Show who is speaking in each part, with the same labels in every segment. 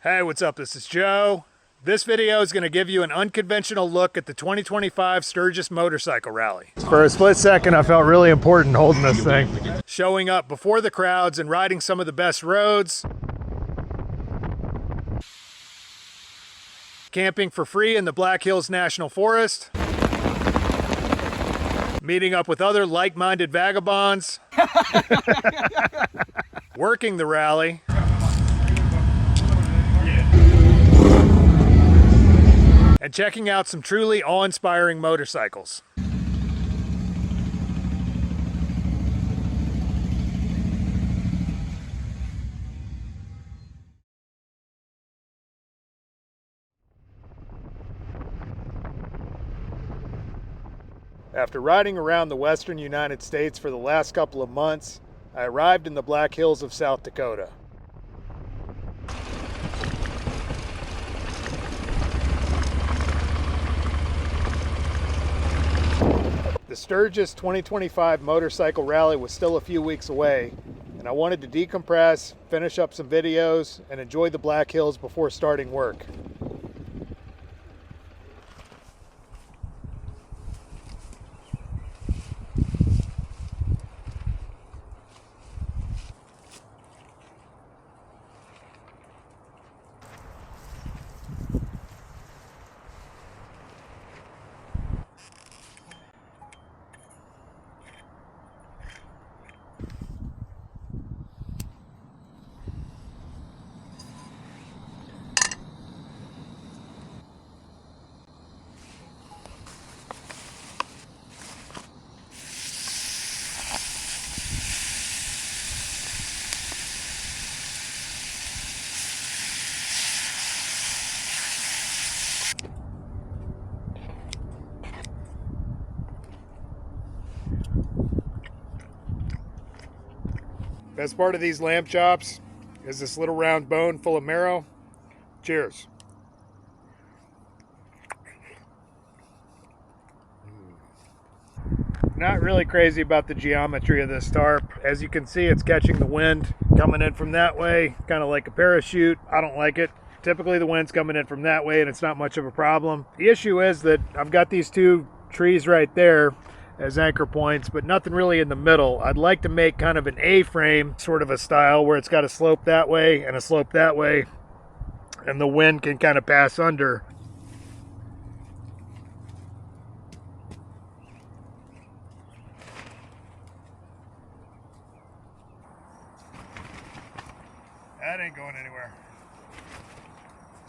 Speaker 1: Hey, what's up? This is Joe. This video is going to give you an unconventional look at the 2025 Sturgis Motorcycle Rally. For a split second, I felt really important holding this thing. Showing up before the crowds and riding some of the best roads. Camping for free in the Black Hills Nat'l Forest. Meeting up with other like-minded vagabonds. Working the rally. And checking out some truly awe-inspiring motorcycles. After riding around the western United States for the last couple of months, I arrived in the Black Hills of South Dakota. The Sturgis 2025 Motorcycle Rally was still a few weeks away, and I wanted to decompress, finish up some videos, and enjoy the Black Hills before starting work. Best part of these lamb chops is this little round bone full of marrow. Cheers. Not really crazy about the geometry of this tarp. As you can see, it's catching the wind coming in from that way, kind of like a parachute. I don't like it. Typically the wind's coming in from that way and it's not much of a problem. The issue is that I've got these two trees right there as anchor points, but nothing really in the middle. I'd like to make kind of an A-frame sort of a style where it's got a slope that way and a slope that way, and the wind can kind of pass under. That ain't going anywhere.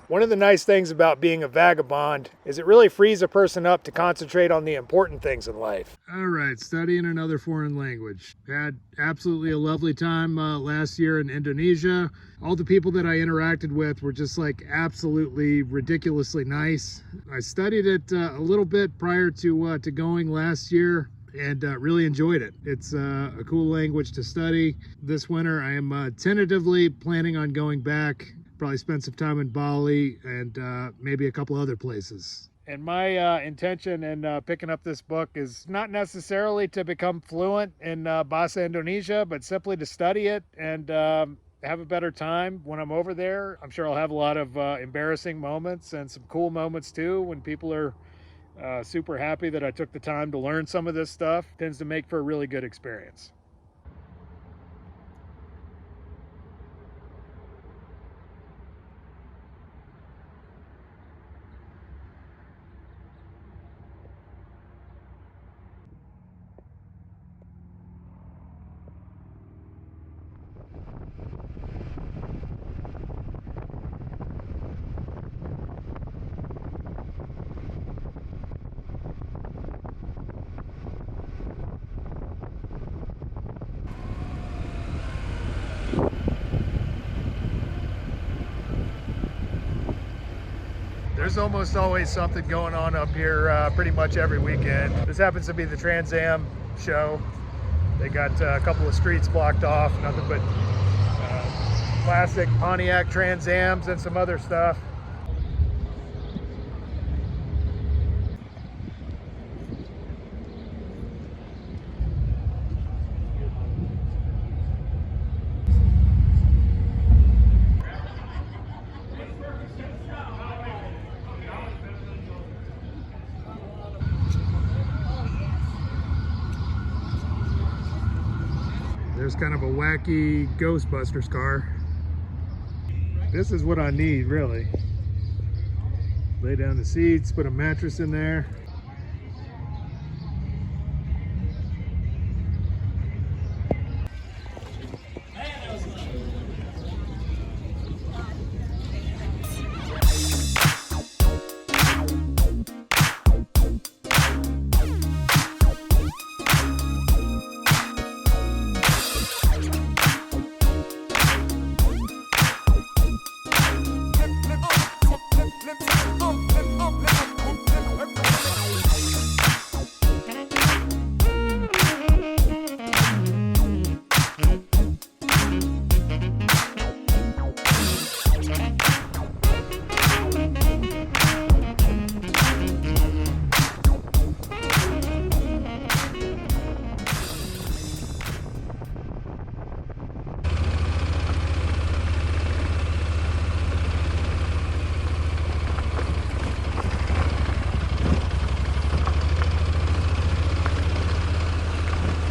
Speaker 1: One of the nice things about being a vagabond is it really frees a person up to concentrate on the important things in life. All right, studying another foreign language. Had absolutely a lovely time last year in Indonesia. All the people that I interacted with were just like absolutely ridiculously nice. I studied it a little bit prior to going last year, and really enjoyed it. It's a cool language to study. This winter I am tentatively planning on going back. Probably spend some time in Bali and maybe a couple other places. And my intention in picking up this book is not necessarily to become fluent in Bahasa Indonesia, but simply to study it and have a better time when I'm over there. I'm sure I'll have a lot of embarrassing moments and some cool moments too when people are super happy that I took the time to learn some of this stuff. It tends to make for a really good experience. There's almost always something going on up here pretty much every weekend. This happens to be the Trans Am show. They got a couple of streets blocked off, nothing but classic Pontiac Trans Ams and some other stuff. there's kind of a wacky Ghostbusters car. This is what I need, really. Lay down the seats, put a mattress in there.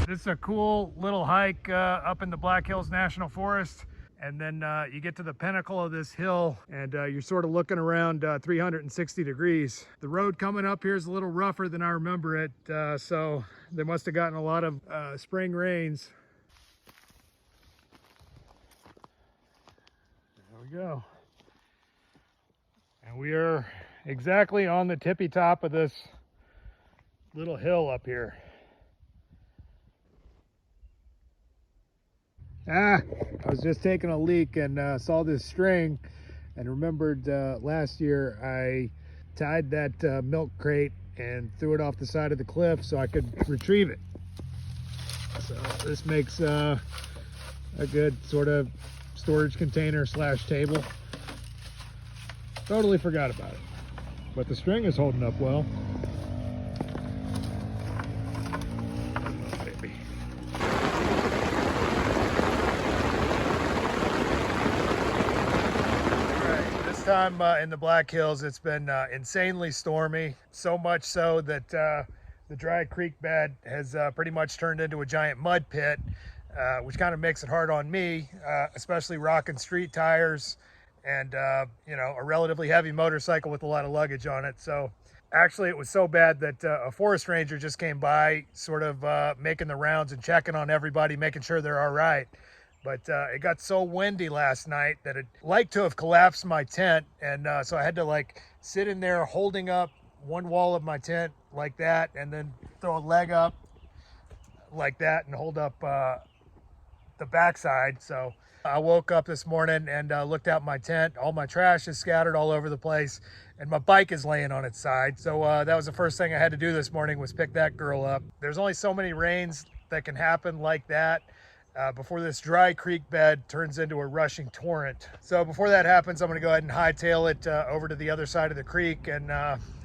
Speaker 1: This is a cool little hike up in the Black Hills National Forest. And then you get to the pinnacle of this hill and you're sort of looking around 360 degrees. The road coming up here is a little rougher than I remember it. So they must have gotten a lot of spring rains. There we go. And we are exactly on the tippy top of this little hill up here. I was just taking a leak and saw this string and remembered last year I tied that milk crate and threw it off the side of the cliff so I could retrieve it. So this makes a good sort of storage container slash table. Totally forgot about it, but the string is holding up well. Time in the Black Hills, it's been insanely stormy, so much so that the dry creek bed has pretty much turned into a giant mud pit, which kind of makes it hard on me, especially rocking street tires and you know, a relatively heavy motorcycle with a lot of luggage on it. So actually it was so bad that a forest ranger just came by, sort of making the rounds and checking on everybody, making sure they're all right. But it got so windy last night that it liked to have collapsed my tent. And so I had to like sit in there holding up one wall of my tent like that, and then throw a leg up like that and hold up the backside. So I woke up this morning and looked out my tent. All my trash is scattered all over the place and my bike is laying on its side. So that was the first thing I had to do this morning, was pick that girl up. There's only so many rains that can happen like that before this dry creek bed turns into a rushing torrent. So before that happens, I'm gonna go ahead and hightail it over to the other side of the creek, and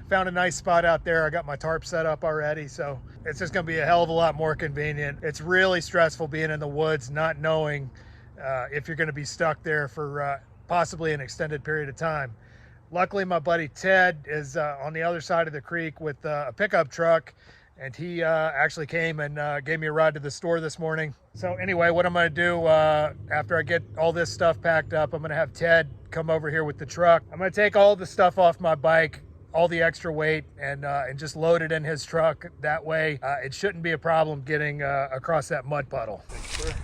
Speaker 1: found a nice spot out there. I got my tarp set up already, so it's just gonna be a hell of a lot more convenient. It's really stressful being in the woods, not knowing if you're gonna be stuck there for possibly an extended period of time. Luckily, my buddy Ted is on the other side of the creek with a pickup truck, and he actually came and gave me a ride to the store this morning. So anyway, what I'm gonna do after I get all this stuff packed up, I'm gonna have Ted come over here with the truck. I'm gonna take all the stuff off my bike, all the extra weight, and just load it in his truck. That way, it shouldn't be a problem getting across that mud puddle.
Speaker 2: Thanks, sir.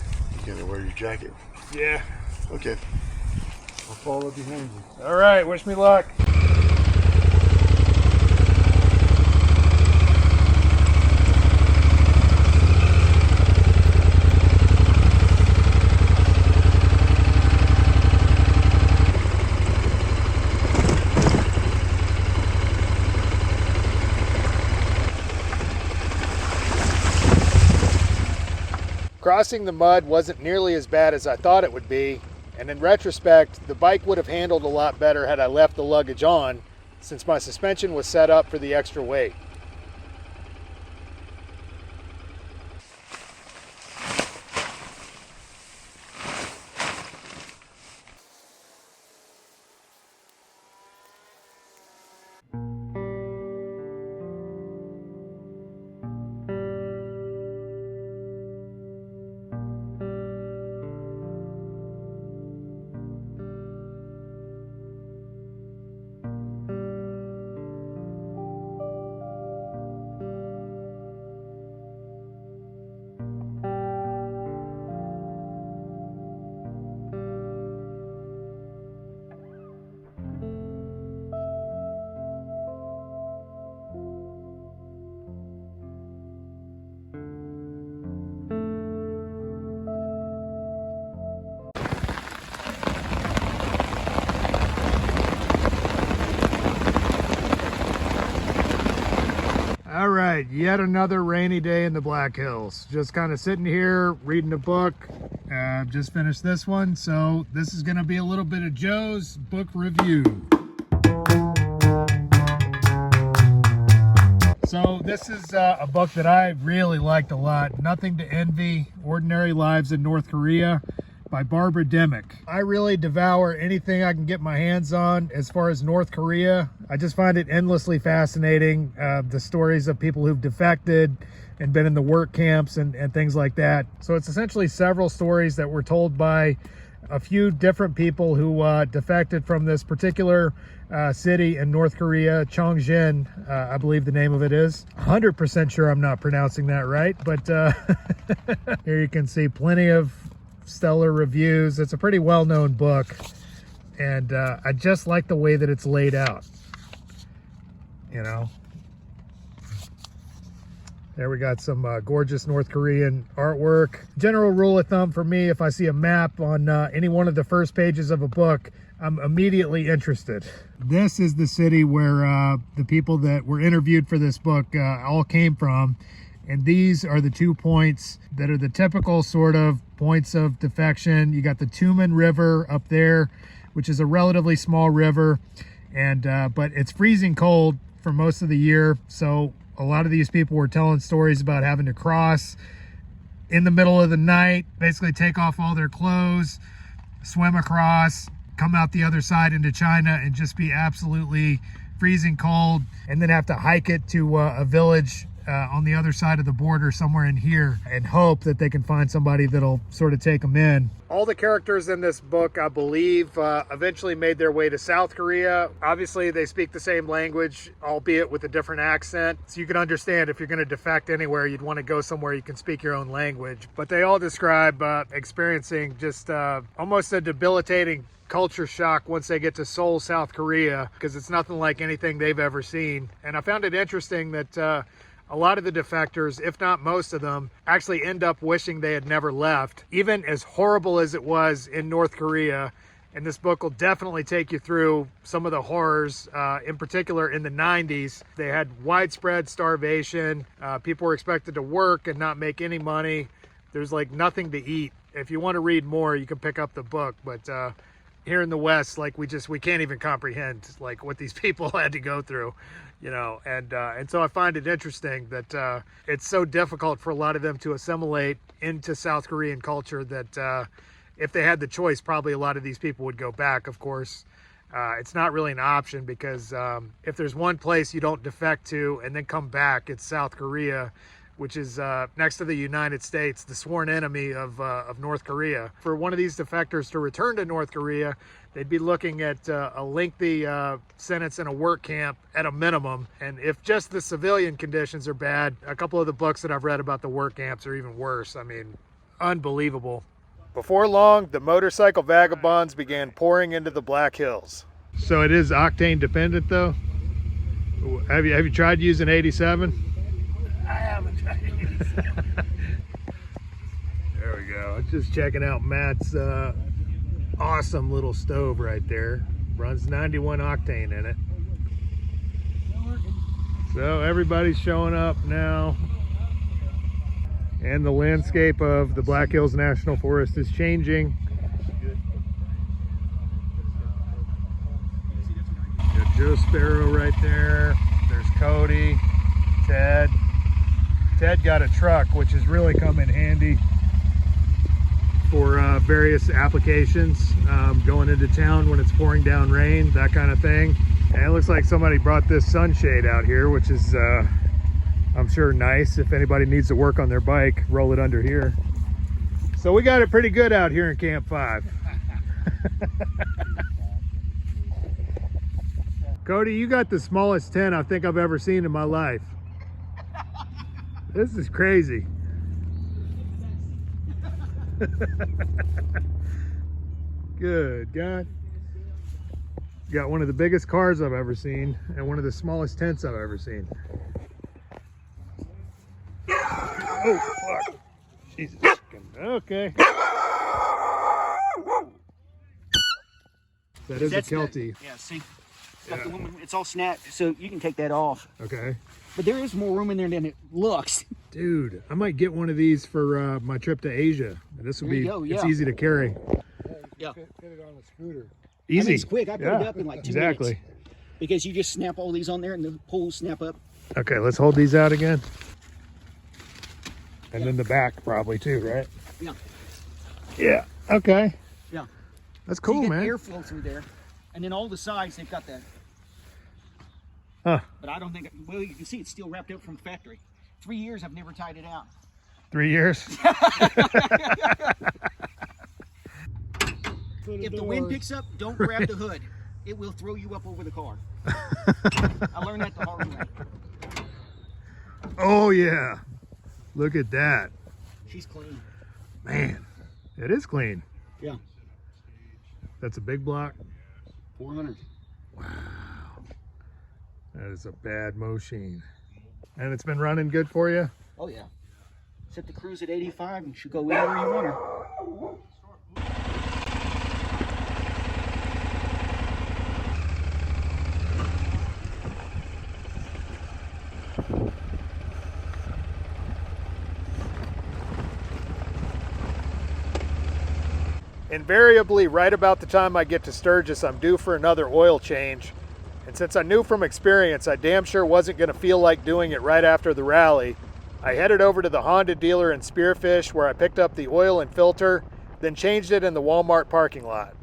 Speaker 2: You gotta wear your jacket.
Speaker 1: Yeah.
Speaker 2: Okay. I'll follow behind you.
Speaker 1: All right, wish me luck. Crossing the mud wasn't nearly as bad as I thought it would be, and in retrospect, the bike would have handled a lot better had I left the luggage on, since my suspension was set up for the extra weight. right, yet another rainy day in the Black Hills. Just kind of sitting here reading a book. Just finished this one, so this is going to be a little bit of Joe's book review. So this is a book that I really liked a lot. Nothing to Envy, Ordinary Lives in North Korea by Barbara Demick. I really devour anything I can get my hands on as far as North Korea. I just find it endlessly fascinating, the stories of people who've defected and been in the work camps and things like that. So it's essentially several stories that were told by a few different people who defected from this particular city in North Korea, Chongjin, I believe the name of it is. 100% sure I'm not pronouncing that right, but here you can see plenty of stellar reviews. It's a pretty well-known book, and I just like the way that it's laid out. You know, there we got some gorgeous North Korean artwork. General rule of thumb for me, if I see a map on any one of the first pages of a book, I'm immediately interested. This is the city where the people that were interviewed for this book all came from. And these are the 2 points that are the typical sort of points of defection. You got the Tumen River up there, which is a relatively small river, and but it's freezing cold for most of the year. So a lot of these people were telling stories about having to cross in the middle of the night, basically take off all their clothes, swim across, come out the other side into China, and just be absolutely freezing cold, and then have to hike it to a village on the other side of the border somewhere in here, and hope that they can find somebody that'll sort of take them in. All the characters in this book, I believe, eventually made their way to South Korea. Obviously, they speak the same language, albeit with a different accent. So you can understand if you're going to defect anywhere, you'd want to go somewhere you can speak your own language. But they all describe experiencing just almost a debilitating culture shock once they get to Seoul, South Korea, because it's nothing like anything they've ever seen. And I found it interesting that a lot of the defectors, if not most of them, actually end up wishing they had never left, even as horrible as it was in North Korea. And this book will definitely take you through some of the horrors, in particular in the 90s. They had widespread starvation. People were expected to work and not make any money. There's like nothing to eat. If you want to read more, you can pick up the book. But here in the West, like we can't even comprehend like what these people had to go through, you know. And so I find it interesting that it's so difficult for a lot of them to assimilate into South Korean culture that if they had the choice, probably a lot of these people would go back. Of course, it's not really an option, because if there's one place you don't defect to and then come back, it's South Korea, which is next to the United States, the sworn enemy of North Korea. For one of these defectors to return to North Korea, they'd be looking at a lengthy sentence in a work camp at a minimum. And if just the civilian conditions are bad, a couple of the books that I've read about the work camps are even worse. I mean, unbelievable. Before long, the motorcycle vagabonds began pouring into the Black Hills. So it is octane dependent though? Have you tried using 87?
Speaker 2: I haven't tried it.
Speaker 1: There we go. Just checking out Matt's awesome little stove right there. Runs 91 octane in it. So everybody's showing up now. And the landscape of the Black Hills National Forest is changing. Got Joe Sparrow right there. There's Cody, Ted. Ted got a truck, which has really come in handy for various applications, going into town when it's pouring down rain, that kind of thing. And it looks like somebody brought this sunshade out here, which is I'm sure nice. If anybody needs to work on their bike, roll it under here. So we got it pretty good out here in Camp 5. Cody, you got the smallest tent I think I've ever seen in my life. This is crazy. Good God. You got one of the biggest cars I've ever seen and one of the smallest tents I've ever seen. Oh, fuck. Jesus. Okay. That is a Kelty.
Speaker 3: Yeah, see? It's all snapped, so you can take that off.
Speaker 1: Okay.
Speaker 3: But there is more room in there than it looks.
Speaker 1: Dude, I might get one of these for my trip to Asia. This will
Speaker 3: There you
Speaker 1: be,
Speaker 3: go,
Speaker 1: it's
Speaker 3: yeah.
Speaker 1: easy to carry.
Speaker 2: Yeah,
Speaker 3: Yeah.
Speaker 2: fit it on a scooter.
Speaker 1: Easy.
Speaker 3: I mean, it's quick. I put it up in like 2
Speaker 1: exactly.
Speaker 3: minutes. Because you just snap all these on there and the poles snap up.
Speaker 1: Okay, let's hold these out again. And then the back probably too, right?
Speaker 3: Yeah.
Speaker 1: Yeah, okay.
Speaker 3: Yeah.
Speaker 1: That's
Speaker 3: So
Speaker 1: cool,
Speaker 3: you get
Speaker 1: man.
Speaker 3: airflow through there. And then all the sides, they've got that.
Speaker 1: Huh,
Speaker 3: But I don't think, well, you can see it's still wrapped up from the factory. 3 years, I've never tied it out.
Speaker 1: 3 years?
Speaker 3: If the wind picks up, don't grab the hood. It will throw you up over the car. I learned that the hard way.
Speaker 1: Oh yeah, look at that.
Speaker 3: She's clean.
Speaker 1: Man, it is clean.
Speaker 3: Yeah.
Speaker 1: That's a big block.
Speaker 3: 400.
Speaker 1: That is a bad machine. And it's been running good for you?
Speaker 3: Oh yeah. Set the cruise at 85 and she'll go anywhere you want her.
Speaker 1: Invariably, right about the time I get to Sturgis, I'm due for another oil change. And since I knew from experience I damn sure wasn't going to feel like doing it right after the rally, I headed over to the Honda dealer in Spearfish where I picked up the oil and filter, then changed it in the Walmart parking lot.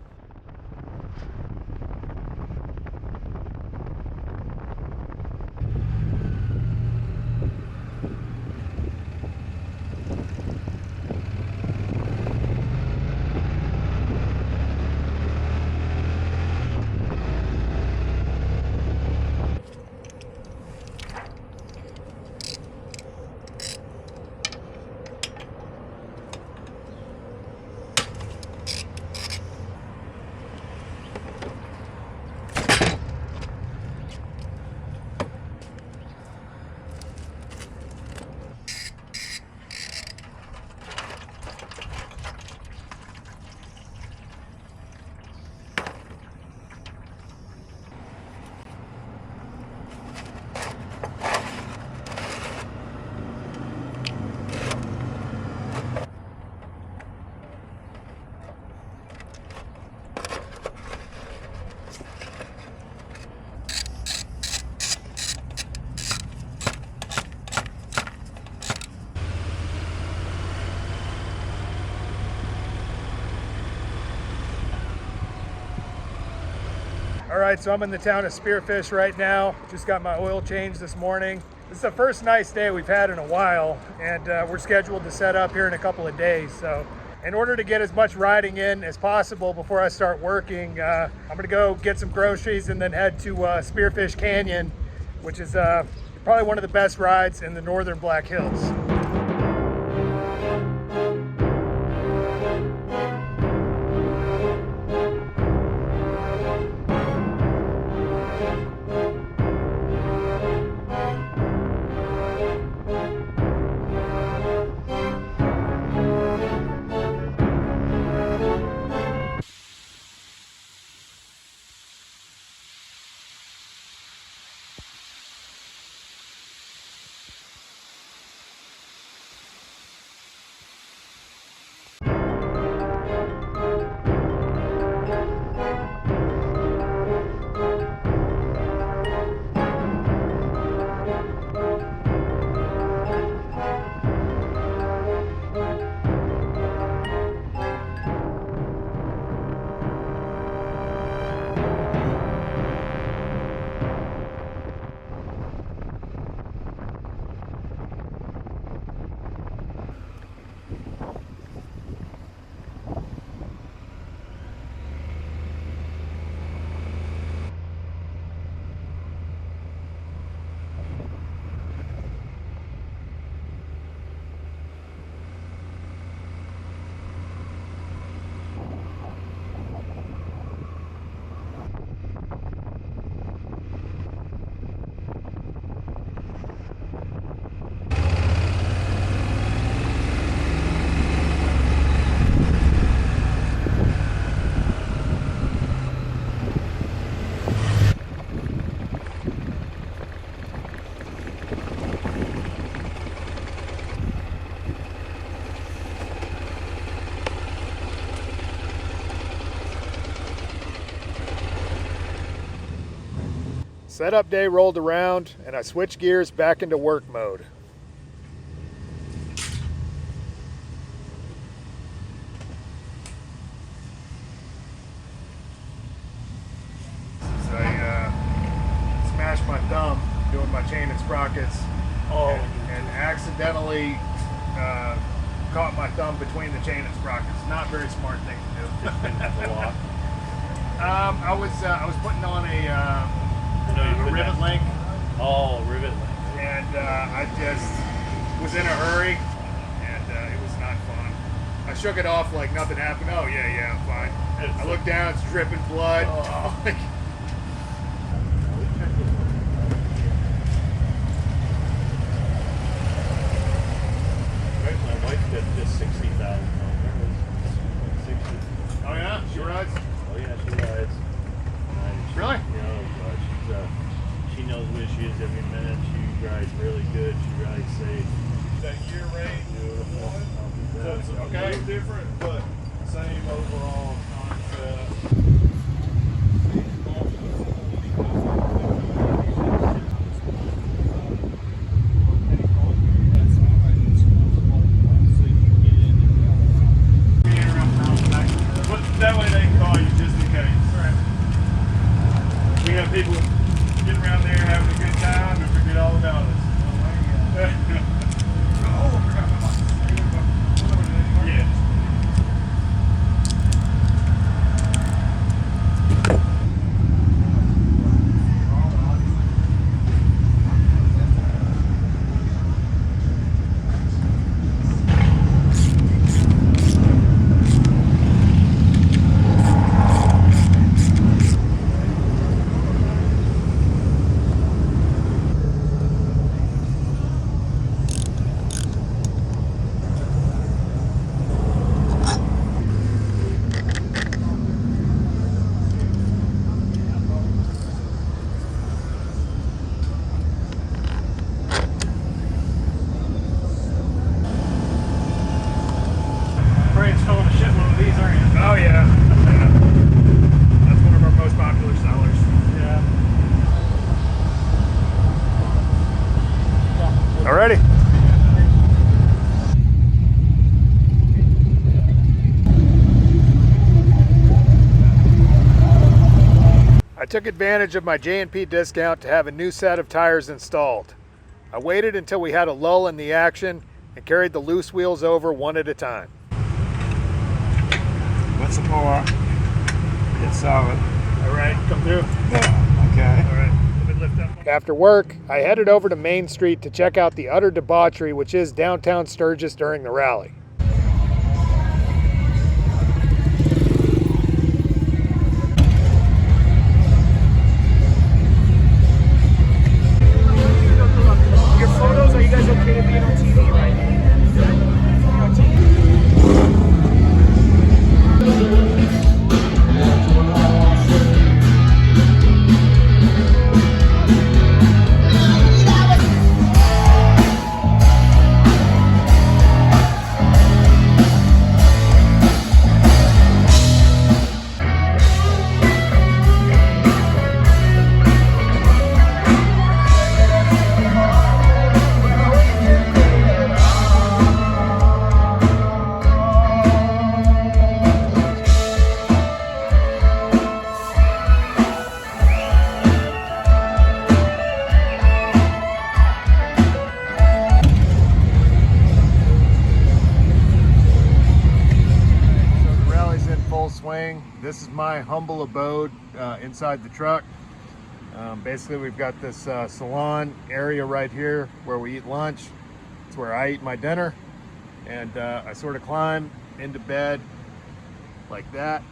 Speaker 1: All right, so I'm in the town of Spearfish right now. Just got my oil change this morning. This is the first nice day we've had in a while, and we're scheduled to set up here in a couple of days. So in order to get as much riding in as possible before I start working, I'm gonna go get some groceries and then head to Spearfish Canyon, which is probably one of the best rides in the northern Black Hills. Setup day rolled around and I switched gears back into work mode. So I smashed my thumb doing my chain and sprockets and accidentally caught my thumb between the chain and sprockets. Not a very smart thing to do.
Speaker 4: Just didn't have the lock.
Speaker 1: I was putting on a rivet link.
Speaker 4: Oh, rivet link.
Speaker 1: And I just was in a hurry, and it was not fun. I shook it off like nothing happened. Oh yeah, I'm fine. I look down, it's dripping blood. Like,
Speaker 4: My wife did just 60,000.
Speaker 1: oh yeah, she rides.
Speaker 4: Oh yeah, she rides.
Speaker 1: Really?
Speaker 4: She knows what she is every minute. She rides really good. She rides safe.
Speaker 2: That year range.
Speaker 4: Beautiful.
Speaker 2: So it's a
Speaker 1: Okay.
Speaker 2: little different, but same overall concept. That way they can call you just in case. Right. We have people getting around there having a good time and forget all about us. Oh, I forgot my mic. Yeah. Oh yeah. That's one of our most popular sellers. Yeah. Alrighty. I took advantage of my J&P discount to have a new set of tires installed. I waited until we had a lull in the action and carried the loose wheels over one at a time. What's the more? It's solid.
Speaker 1: All right, come through.
Speaker 2: Yeah. Okay.
Speaker 1: All right, let me lift up. After work, I headed over to Main Street to check out the utter debauchery which is downtown Sturgis during the rally.
Speaker 3: Your photos, are you guys okay to be on TV, right? On TV.
Speaker 1: This is my humble abode inside the truck. Basically, we've got this salon area right here where we eat lunch. It's where I eat my dinner. And I sort of climb into bed like that.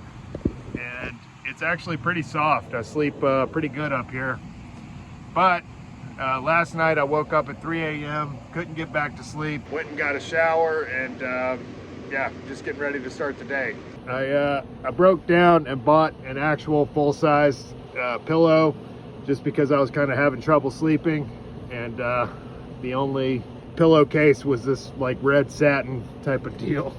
Speaker 1: And it's actually pretty soft. I sleep pretty good up here. But last night I woke up at 3 a.m., couldn't get back to sleep. Went and got a shower and yeah, just getting ready to start the day. I broke down and bought an actual full-size pillow just because I was kind of having trouble sleeping, and the only pillowcase was this like red satin type of deal.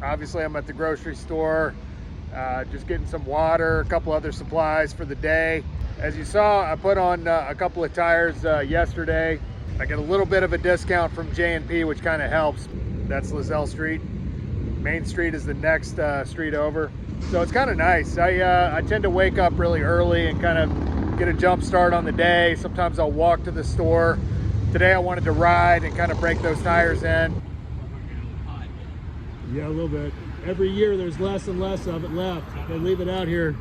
Speaker 2: Obviously, I'm at the grocery store, just getting some water, a couple other supplies for the day. As you saw, I put on a couple of tires yesterday. I get a little bit of a discount from J&P, which kind of helps. That's Lizelle Street. Main Street is the next street over. So it's kind of nice. I tend to wake up really early and kind of get a jump start on the day. Sometimes I'll walk to the store. Today I wanted to ride and kind of break those tires in.
Speaker 1: Yeah, a little bit. Every year there's less and less of it left. They leave it out here.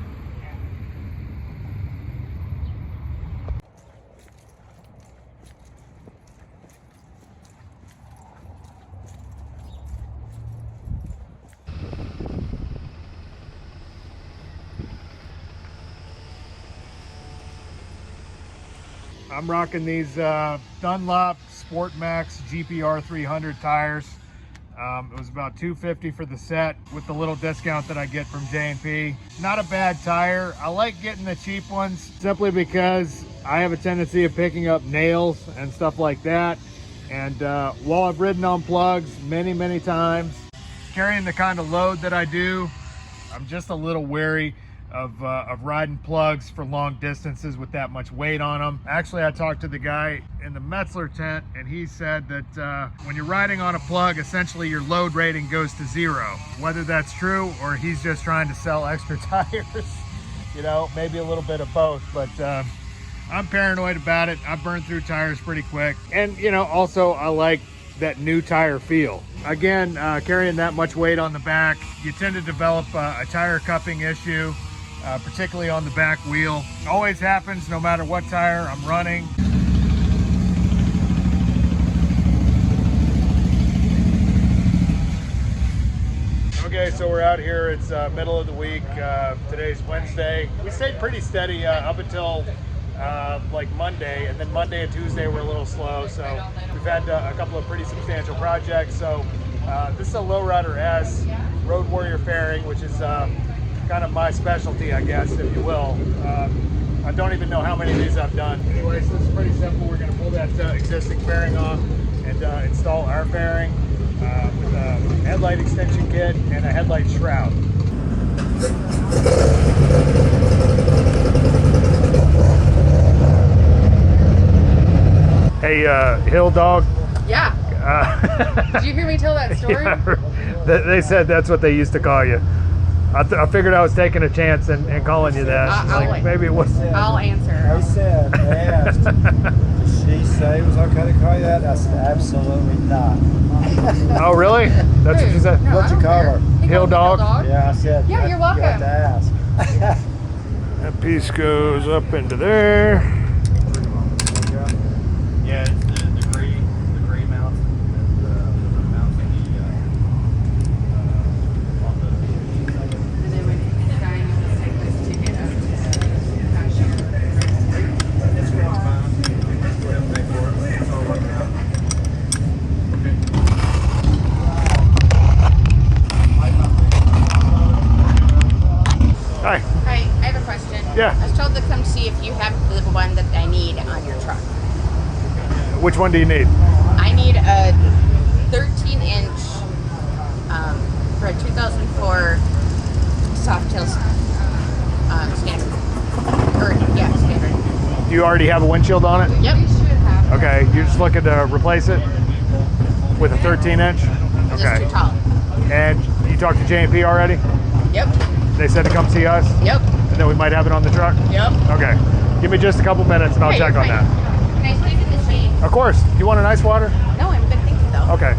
Speaker 1: I'm rocking these Dunlop Sport Max GPR 300 tires. It was about $250 for the set with the little discount that I get from J&P. Not a bad tire. I like getting the cheap ones simply because I have a tendency of picking up nails and stuff like that. And while I've ridden on plugs many times, carrying the kind of load that I do, I'm just a little wary of riding plugs for long distances with that much weight on them. Actually, I talked to the guy in the Metzler tent, and he said that when you're riding on a plug, essentially your load rating goes to 0. Whether that's true or he's just trying to sell extra tires, you know, maybe a little bit of both, but I'm paranoid about it. I burn through tires pretty quick. And, you know, also I like that new tire feel. Again, carrying that much weight on the back, you tend to develop a tire cupping issue. Particularly on the back wheel. Always happens no matter what tire I'm running. Okay, so we're out here. It's middle of the week. Today's Wednesday. We stayed pretty steady up until like Monday, and then Monday and Tuesday were a little slow. So we've had a couple of pretty substantial projects. So this is a Lowrider S Road Warrior fairing, which is kind of my specialty, I guess, if you will. I don't even know how many of these I've done. Anyways, this is pretty simple. We're going to pull that existing fairing off and install our fairing with a headlight extension kit and a headlight shroud. Hey, Hill Dog.
Speaker 5: Yeah. Did you hear me tell that story?
Speaker 2: Yeah, they said that's what they used to call you. I figured I was taking a chance and calling you that. Like, maybe it was.
Speaker 5: I'll answer.
Speaker 6: They asked, did she say it was okay to call you that? I said, absolutely not.
Speaker 2: Oh, really? That's what you said?
Speaker 5: No,
Speaker 6: What'd you call her?
Speaker 2: Hill Dog?
Speaker 6: Yeah, I said.
Speaker 5: Yeah, you're welcome.
Speaker 6: You have to ask.
Speaker 2: That piece goes up into there.
Speaker 4: Yeah, it's the gray mounts. The mounts on the
Speaker 5: And then when the guy will take this ticket up to the cashier.
Speaker 4: That's what I'm fine. Go ahead and pay for it. It's all working out.
Speaker 2: Hi.
Speaker 5: Hi, I have a question.
Speaker 2: Yeah.
Speaker 5: I was told to come see if you have the one that I need on your truck.
Speaker 2: Which one do you need?
Speaker 5: I need a 13-inch for a 2004 Softail standard. Or, yeah, standard.
Speaker 2: Do you already have a windshield on it?
Speaker 5: Yep.
Speaker 2: Okay, you're just looking to replace it with a 13-inch?
Speaker 5: Just
Speaker 2: Okay.
Speaker 5: too tall.
Speaker 2: And you talked to J&P already?
Speaker 5: Yep.
Speaker 2: They said to come see us?
Speaker 5: Yep.
Speaker 2: And then we might have it on the truck?
Speaker 5: Yep.
Speaker 2: Okay. Give me just a couple minutes and I'll
Speaker 5: Yeah,
Speaker 2: check
Speaker 5: you're
Speaker 2: on
Speaker 5: fine.
Speaker 2: that.
Speaker 5: Can I sleep in the shade?
Speaker 2: Of course. Do you want an ice water?
Speaker 5: No, I'm good, thank you though.
Speaker 2: Okay.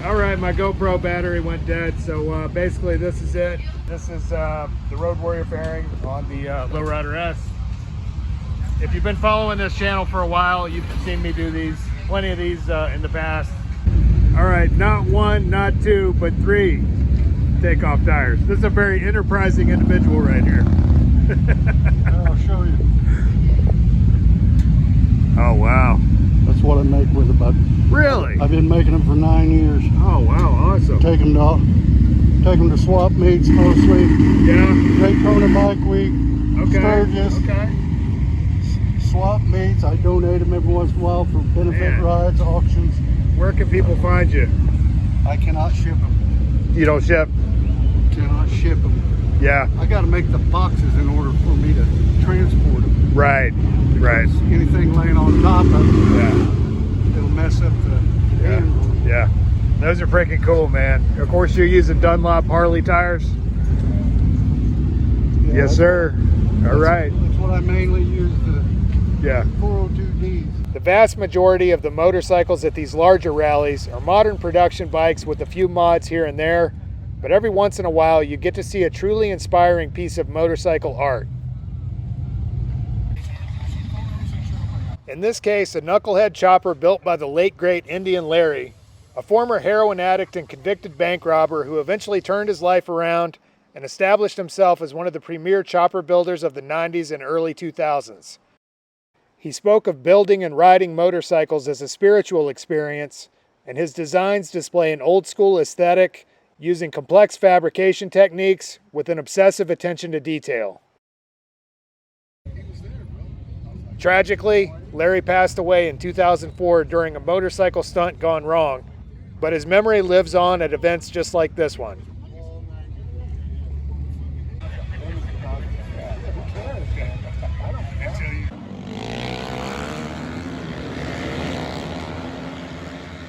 Speaker 2: All right, my GoPro battery went dead, so basically this is it. This is the Road Warrior fairing on the Lowrider S. If you've been following this channel for a while, you've seen me do these, plenty of these in the past. All right, not one, not two, but 3 takeoff tires. This is a very enterprising individual right here.
Speaker 6: I'll show you.
Speaker 2: Oh, wow.
Speaker 6: That's what I make with it, but
Speaker 2: Really?
Speaker 6: I've been making them for 9 years.
Speaker 2: Oh, wow, awesome.
Speaker 6: Take them to swap meets mostly.
Speaker 2: Yeah,
Speaker 6: Daytona Bike Week.
Speaker 2: okay,
Speaker 6: Sturgis.
Speaker 2: okay.
Speaker 7: swap meets. I donate them every once in a while for benefit rides, auctions.
Speaker 2: Where can people find you?
Speaker 7: I cannot ship them.
Speaker 2: You don't ship?
Speaker 7: Cannot ship them.
Speaker 2: Yeah.
Speaker 7: I got to make the boxes in order for me to transport them.
Speaker 2: Right. Right.
Speaker 7: Anything laying on top of it,
Speaker 2: Yeah.
Speaker 7: it'll mess up the handle.
Speaker 2: Yeah. Those are freaking cool, man. Of course, you're using Dunlop Harley tires.
Speaker 7: Yeah,
Speaker 2: Yes, sir. All right.
Speaker 7: That's what I mainly use, the
Speaker 2: Yeah.
Speaker 7: 402Ds.
Speaker 1: The vast majority of the motorcycles at these larger rallies are modern production bikes with a few mods here and there, but every once in a while you get to see a truly inspiring piece of motorcycle art. In this case, a knucklehead chopper built by the late great Indian Larry, a former heroin addict and convicted bank robber who eventually turned his life around and established himself as one of the premier chopper builders of the 90s and early 2000s. He spoke of building and riding motorcycles as a spiritual experience, and his designs display an old-school aesthetic using complex fabrication techniques with an obsessive attention to detail. Tragically, Larry passed away in 2004 during a motorcycle stunt gone wrong, but his memory lives on at events just like this one.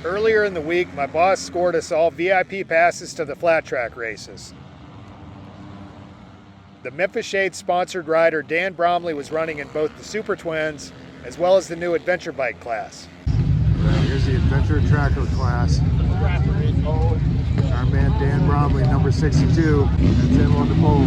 Speaker 1: Earlier in the week, my boss scored us all VIP passes to the flat track races. The Memphis Shades sponsored rider Dan Bromley was running in both the Super Twins as well as the new adventure bike class.
Speaker 2: Here's the adventure tracker class. Our man Dan Bromley, number 62. That's him on the pole.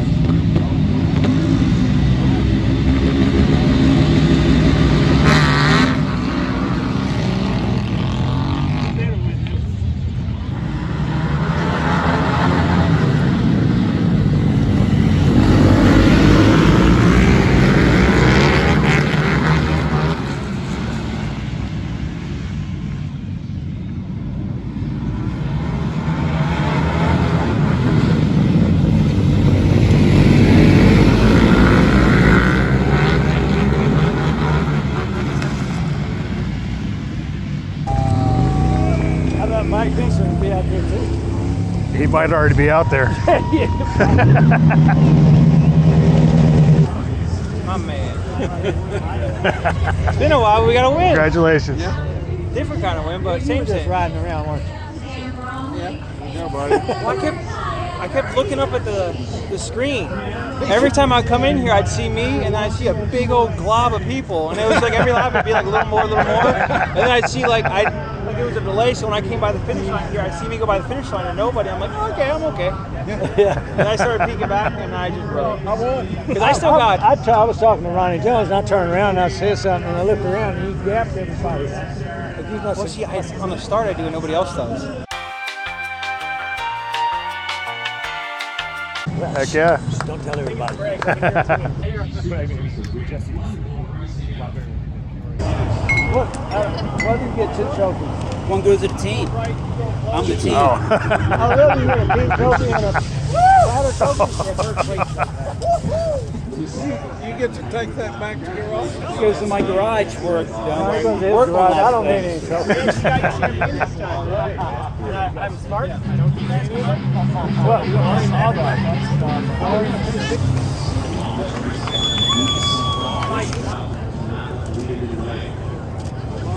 Speaker 6: Mike Dixon will be out there too.
Speaker 2: He might already be out there.
Speaker 8: My man. It's been a while. We got to win.
Speaker 2: Congratulations.
Speaker 8: Different kind of win, but same
Speaker 6: Just
Speaker 8: thing.
Speaker 6: riding around, weren't you?
Speaker 2: Yeah, buddy.
Speaker 8: Well, I kept looking up at the screen. Every time I come in here, I'd see me, and then I'd see a big old glob of people, and it was like every lap would be like a little more, and then I'd see like it was a delay. So when I came by the finish line here, I'd see me go by the finish line and nobody. I'm like, oh, okay, I'm okay.
Speaker 6: Yeah.
Speaker 8: And I started peeking back, and I just really, I won because I still got.
Speaker 6: I was talking to Ronnie Jones, and I turned around and I said something, and I looked around, and he gapped everybody.
Speaker 8: Well, see, on the start I do, and nobody else does.
Speaker 2: Heck yeah.
Speaker 6: Just don't tell everybody. What did you get 2 trophies?
Speaker 3: One goes to the team. I'm the team.
Speaker 2: Oh.
Speaker 6: I really you get a team trophy and a ladder trophy.
Speaker 7: You get to take that back to your office.
Speaker 3: It goes to my garage where
Speaker 6: I don't
Speaker 3: on
Speaker 6: need any trophies.
Speaker 8: I'm smart.
Speaker 6: What? You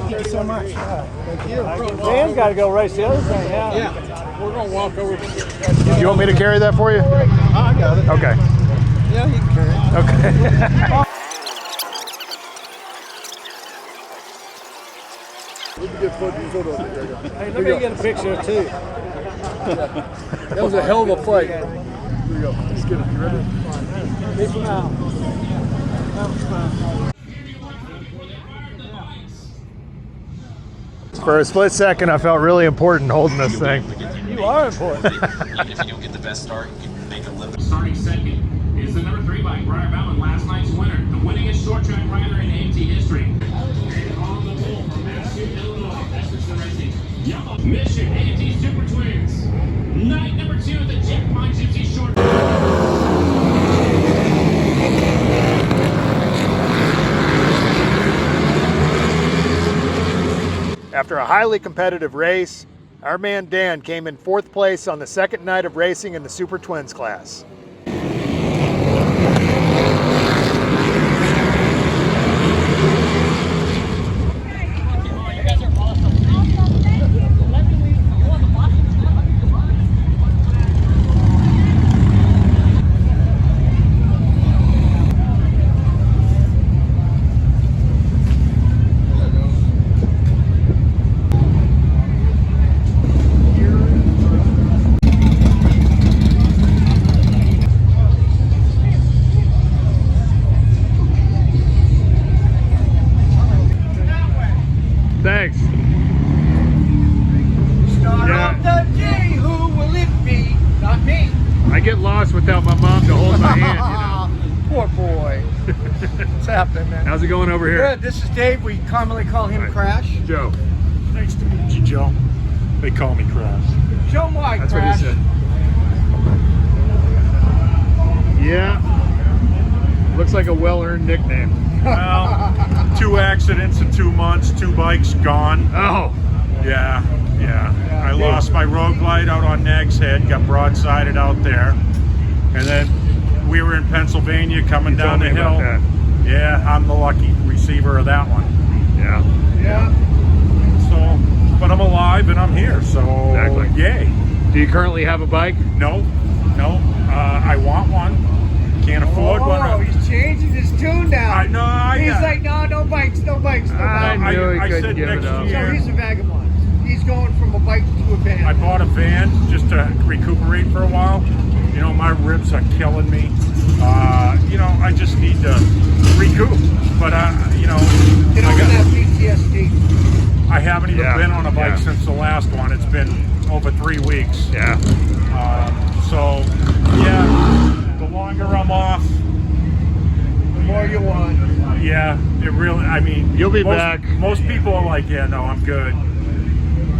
Speaker 7: Thank you so much. Thank you.
Speaker 6: Dan's got to go race the other thing.
Speaker 7: Yeah, we're going to walk over to
Speaker 2: You want me to carry that for you?
Speaker 7: I got it.
Speaker 2: Okay.
Speaker 7: Yeah, you can carry it.
Speaker 2: Okay.
Speaker 6: Hey, let me get a picture too.
Speaker 7: That was a hell of a fight. Here we go. Let's get it. You ready?
Speaker 6: Keep them out. That was fun.
Speaker 2: For a split second, I felt really important holding this thing.
Speaker 6: You are important.
Speaker 9: If you don't get the best start, you can make a living. Starting second is the number 3 bike, Briar Ballin, last night's winner, the winningest short track rider in AMT history. And on the pole from Massachusetts, Illinois, Esterson Racing, Yellow Mission AMT Super Twins. Night number 2, the Jack My Gypsy Short.
Speaker 1: a highly competitive race. Our man Dan came in 4th place on the 2nd night of racing in the Super Twins class. Thanks.
Speaker 3: Start
Speaker 1: Yeah.
Speaker 3: off the day, who will it be? Not me.
Speaker 1: I get lost without my mom to hold my hand,
Speaker 3: Poor boy. What's happening, man?
Speaker 1: How's it going over here?
Speaker 3: Good. This is Dave. We commonly call him Crash.
Speaker 1: Joe.
Speaker 6: Nice to meet you, Joe. They call me Crash.
Speaker 3: Show 'em why,
Speaker 1: That's
Speaker 3: Crash.
Speaker 1: what he said. Yeah. Looks like a well-earned nickname.
Speaker 6: Well, 2 accidents in 2 months, 2 bikes gone.
Speaker 1: Oh.
Speaker 6: Yeah. I lost my road glide out on Nag's Head, got broadsided out there. And then we were in Pennsylvania coming down the hill. Yeah, I'm the lucky receiver of that one.
Speaker 1: Yeah.
Speaker 6: So, but I'm alive and I'm here, so
Speaker 1: Exactly.
Speaker 6: yay.
Speaker 1: Do you currently have a bike?
Speaker 6: No, I want one. Can't afford
Speaker 3: Oh,
Speaker 6: one.
Speaker 3: he's changing his tune now.
Speaker 6: I know.
Speaker 3: He's like, no bikes, no bikes, no
Speaker 1: I
Speaker 3: bikes.
Speaker 1: knew he
Speaker 6: I
Speaker 1: couldn't
Speaker 6: said
Speaker 1: give it
Speaker 6: next
Speaker 1: up.
Speaker 3: So
Speaker 6: year.
Speaker 3: he's a vagabond. He's going from a bike to a van.
Speaker 6: I bought a van just to recuperate for a while. You know, my ribs are killing me. You know, I just need to recoup. But you know,
Speaker 3: Get over that PTSD.
Speaker 6: I haven't even
Speaker 1: Yeah,
Speaker 6: been on a bike
Speaker 1: yeah.
Speaker 6: since the last one. It's been over 3 weeks.
Speaker 1: Yeah.
Speaker 6: So, yeah, the longer I'm off,
Speaker 3: The more you want.
Speaker 6: yeah, it really, I mean,
Speaker 1: You'll be
Speaker 6: most,
Speaker 1: back.
Speaker 6: Most people are like, yeah, no, I'm good.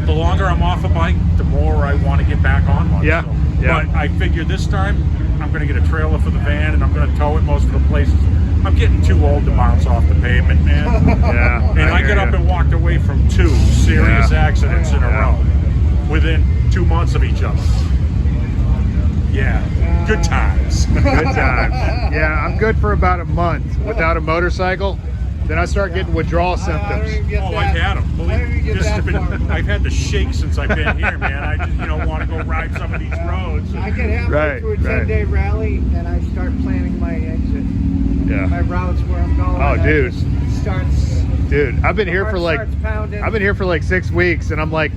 Speaker 6: The longer I'm off a bike, the more I want to get back on one.
Speaker 1: Yeah,
Speaker 6: So.
Speaker 1: yeah.
Speaker 6: But I figure this time, I'm going to get a trailer for the van and I'm going to tow it most of the places. I'm getting too old to bounce off the pavement, man.
Speaker 1: Yeah.
Speaker 6: And I got up and walked away from 2 serious
Speaker 1: Yeah.
Speaker 6: accidents in a row within 2 months of each other. Yeah, good times.
Speaker 1: Good times. Yeah, I'm good for about a month without a motorcycle. Then I start getting withdrawal
Speaker 3: I don't
Speaker 1: symptoms.
Speaker 3: even get
Speaker 6: Oh,
Speaker 3: that.
Speaker 6: I've had them.
Speaker 3: I don't even get that far.
Speaker 6: I've had the shake since I've been here, man. I just, want to go ride some of these roads.
Speaker 3: I get halfway
Speaker 1: Right,
Speaker 3: through a
Speaker 1: right.
Speaker 3: 10-day rally and I start planning my exit.
Speaker 1: Yeah.
Speaker 3: My routes where I'm going.
Speaker 1: Oh, dude.
Speaker 3: It starts.
Speaker 1: Dude, I've been here for like
Speaker 3: Starts pounding.
Speaker 1: I've been here for like 6 weeks, and I'm like,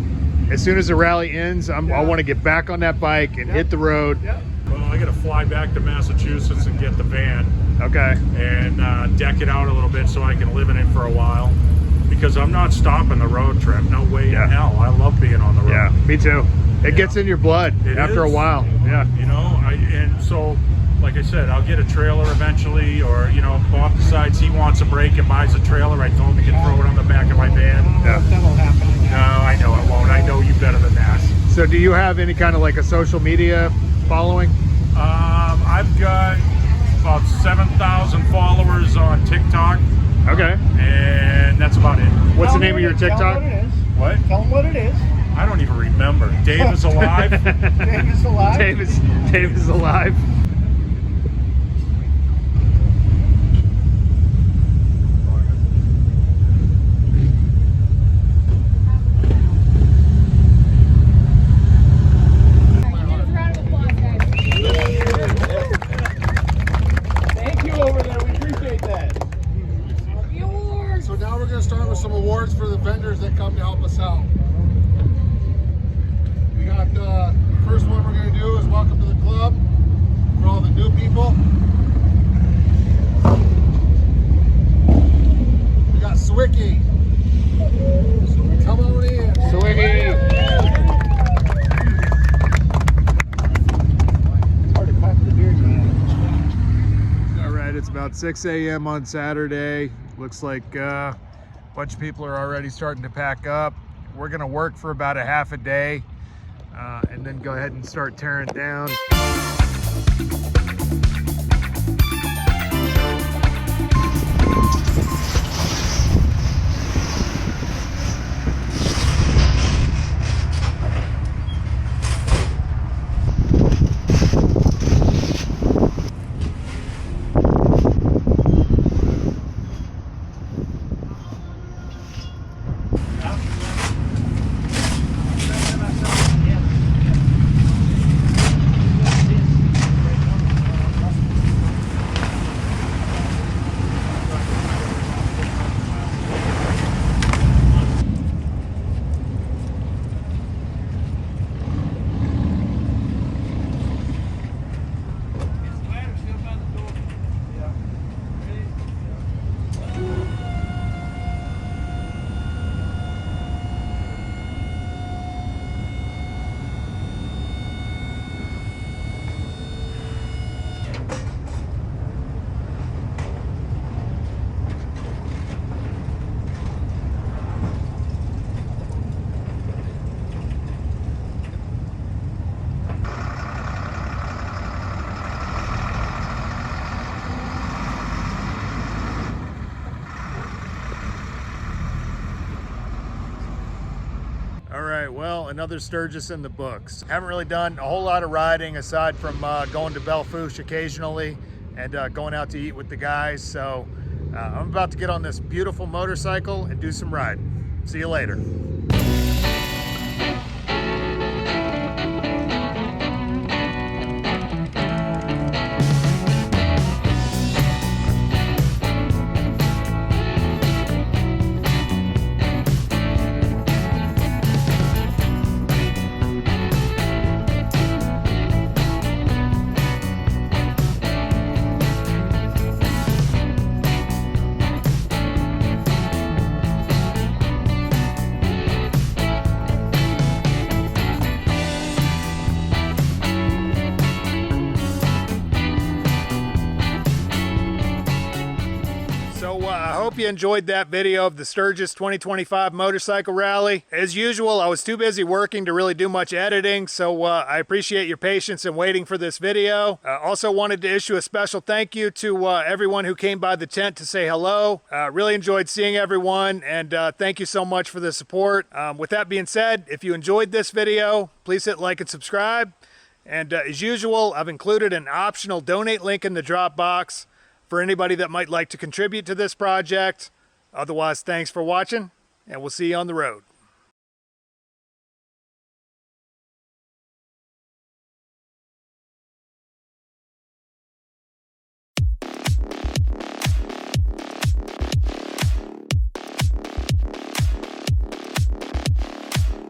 Speaker 1: as soon as the rally ends, I want to get back on that bike and hit the road.
Speaker 3: Yep.
Speaker 6: Well, I got to fly back to Massachusetts and get the van
Speaker 1: Okay.
Speaker 6: and deck it out a little bit so I can live in it for a while. Because I'm not stopping the road trip. No way
Speaker 1: Yeah.
Speaker 6: in hell. I love being on the road.
Speaker 1: Yeah, me too. It gets in your blood
Speaker 6: It
Speaker 1: after a
Speaker 6: is.
Speaker 1: while. Yeah.
Speaker 6: And so, like I said, I'll get a trailer eventually, or Bob decides he wants a break and buys a trailer. I told him he can throw it on the back of my van.
Speaker 1: Yeah.
Speaker 3: That'll happen.
Speaker 6: No, I know it won't. I know you better than that.
Speaker 1: So do you have any kind of like a social media following?
Speaker 6: I've got about 7,000 followers on TikTok,
Speaker 1: Okay.
Speaker 6: and that's about it.
Speaker 1: What's the
Speaker 3: Tell
Speaker 1: name of
Speaker 3: me
Speaker 1: your
Speaker 3: what it-
Speaker 1: TikTok?
Speaker 3: Tell 'em what it is.
Speaker 6: What?
Speaker 3: Tell them what it is.
Speaker 6: I don't even remember. Dave is alive.
Speaker 3: Dave is alive.
Speaker 1: Dave is alive.
Speaker 3: Thank you over there. We appreciate that.
Speaker 7: So now we're going to start with some awards for the vendors that come to help us out. We got the first one we're going to do is welcome to the club for all the new people. We got Swicky. Come on in.
Speaker 1: Swiggy. All right, it's about 6 a.m. on Saturday. Looks like a bunch of people are already starting to pack up. We're gonna work for about a half a day and then go ahead and start tearing down.
Speaker 2: Well, another Sturgis in the books. Haven't really done a whole lot of riding aside from going to Belfouche occasionally and going out to eat with the guys. So I'm about to get on this beautiful motorcycle and do some riding. See you later. I hope you enjoyed that video of the Sturgis 2025 Motorcycle Rally. As usual, I was too busy working to really do much editing, so I appreciate your patience in waiting for this video. Also wanted to issue a special thank you to everyone who came by the tent to say hello. Really enjoyed seeing everyone, and thank you so much for the support. With that being said, if you enjoyed this video, please hit like and subscribe. And as usual, I've included an optional donate link in the drop box for anybody that might like to contribute to this project. Otherwise, thanks for watching, and we'll see you on the road.